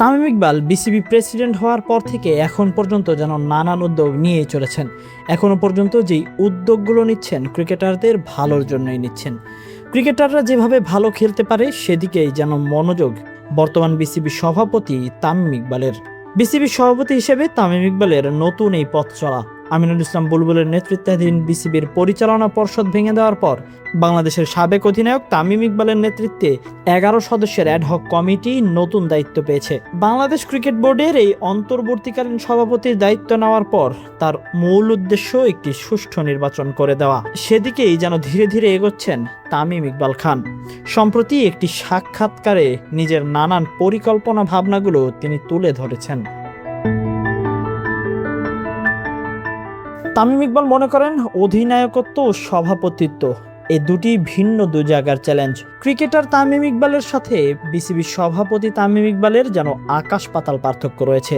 Tamim Iqbal BCB president হওয়ার পর থেকে এখন পর্যন্ত যেন নানান উদ্যোগ নিয়ে চলেছেন। এখনো পর্যন্ত যেই উদ্যোগগুলো নিচ্ছেন ক্রিকেটারদের ভালোর জন্যই নিচ্ছেন। ক্রিকেটাররা যেভাবে ভালো খেলতে পারে সেদিকেই যেন মনোযোগ বর্তমান বিসিবি সভাপতি তামিম ইকবালের। বিসিবি সভাপতি হিসেবে তামিম ইকবালের নতুন এই পথ চলা। আমিনুল ইসলাম বুলবুলের নেতৃত্বাধীন বিসিবির পরিচালনা পর্ষদ ভেঙে দেওয়ার পর বাংলাদেশের সাবেক অধিনায়ক তামিম ইকবালের নেতৃত্বে 11 সদস্যের অ্যাডহক কমিটি নতুন দায়িত্ব পেয়েছে। বাংলাদেশ ক্রিকেট বোর্ডের এই অন্তর্বর্তীকালীন সভাপতির দায়িত্ব নেওয়ার পর তার মূল উদ্দেশ্য একটি সুষ্ঠু নির্বাচন করে দেওয়া। সেদিকেই যেন ধীরে ধীরে এগোচ্ছেন তামিম ইকবাল খান। সম্প্রতি একটি সাক্ষাৎকারে নিজের নানান পরিকল্পনা ভাবনাগুলো তিনি তুলে ধরেছেন। তামিম ইকবাল মনে করেন অধিনায়কত্ব ও সভাপতিত্ব এই দুটি ভিন্ন দু জায়গার চ্যালেঞ্জ। ক্রিকেটার তামিম ইকবালের সাথে বিসিবি সভাপতি তামিম ইকবালের যেন আকাশ পাতাল পার্থক্য রয়েছে।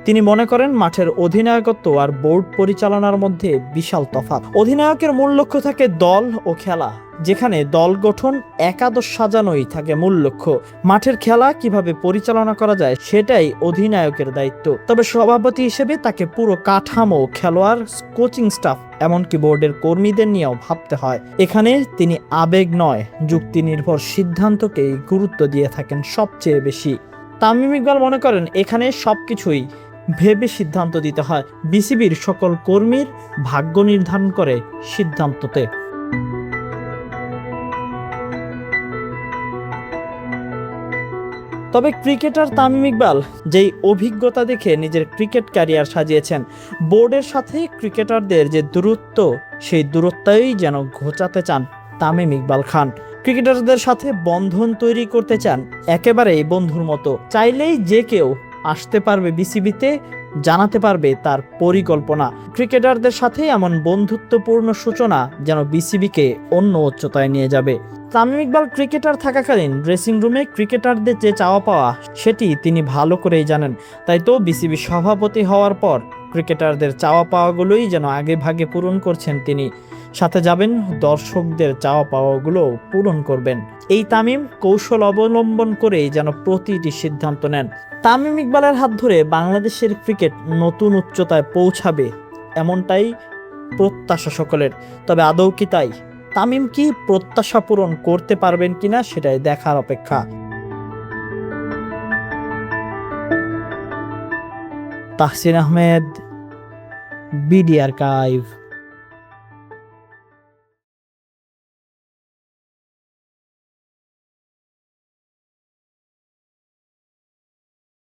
তিনি মনে করেন মাঠের অধিনায়কত্ব আর বোর্ড পরিচালনার মধ্যে বিশাল তফাৎ। অধিনায়কের মূল লক্ষ্য থাকে দল ও খেলা, যেখানে দল গঠন একাদশ সাজানোই থাকে মূল লক্ষ্য। মাঠের খেলা কিভাবে পরিচালনা করা যায় সেটাই অধিনায়কের দায়িত্ব। তবে সভাপতি হিসেবে তাকে পুরো কাঠামো, খেলোয়াড়, কোচিং স্টাফ এমনকি বোর্ডের কর্মীদের নিয়েও ভাবতে হয়। এখানে তিনি আবেগ নয়, যুক্তি নির্ভর সিদ্ধান্তকেই গুরুত্ব দিয়ে থাকেন সবচেয়ে বেশি। তামিম ইকবাল মনে করেন এখানে সবকিছুই ভেবে সিদ্ধান্ত দিতে হয়। বিসিবির সকল কর্মীর ভাগ্য নির্ধারণ করে সিদ্ধান্ততে। তবে ক্রিকেটার তামিম ইকবাল যেই অভিজ্ঞতা দেখে নিজের ক্রিকেট ক্যারিয়ার সাজিয়েছেন, বোর্ডের সাথে ক্রিকেটারদের যে দূরত্ব, সেই দূরত্বই যেন ঘোচাতে চান তামিম ইকবাল খান। ক্রিকেটারদের সাথে বন্ধন তৈরি করতে চান একেবারেই বন্ধুর মতো। চাইলেই যে কেউ আসতে পারবে বিসিবিতে, জানাতে পারবে তার পরিকল্পনা। ক্রিকেটারদের সাথে এমন বন্ধুত্বপূর্ণ সূচনা যেন বিসিবিকে অন্য উচ্চতায় নিয়ে যাবে। তামিম ইকবাল ক্রিকেটার থাকাকালীন ড্রেসিং রুমে ক্রিকেটারদের যে চাওয়া পাওয়া সেটি তিনি ভালো করেই জানেন। তাই তো বিসিবি সভাপতি হওয়ার পর ক্রিকেটারদের চাওয়া পাওয়াগুলোই যেন আগে ভাগে পূরণ করছেন তিনি। সাথে যাবেন দর্শকদের চাওয়া পাওয়াগুলো পূরণ করবেন। এই তামিম কৌশল অবলম্বন করেই যেন প্রতিটি সিদ্ধান্ত নেন। তামিম ইকবালের হাত ধরে বাংলাদেশের ক্রিকেট নতুন উচ্চতায় পৌঁছাবে, এমনটাই প্রত্যাশা সকলের। তবে আদৌ কি তাই? তামিম কি প্রত্যাশা পূরণ করতে পারবেন কিনা সেটাই দেখার অপেক্ষা। Tahsin Ahmed, BD archive.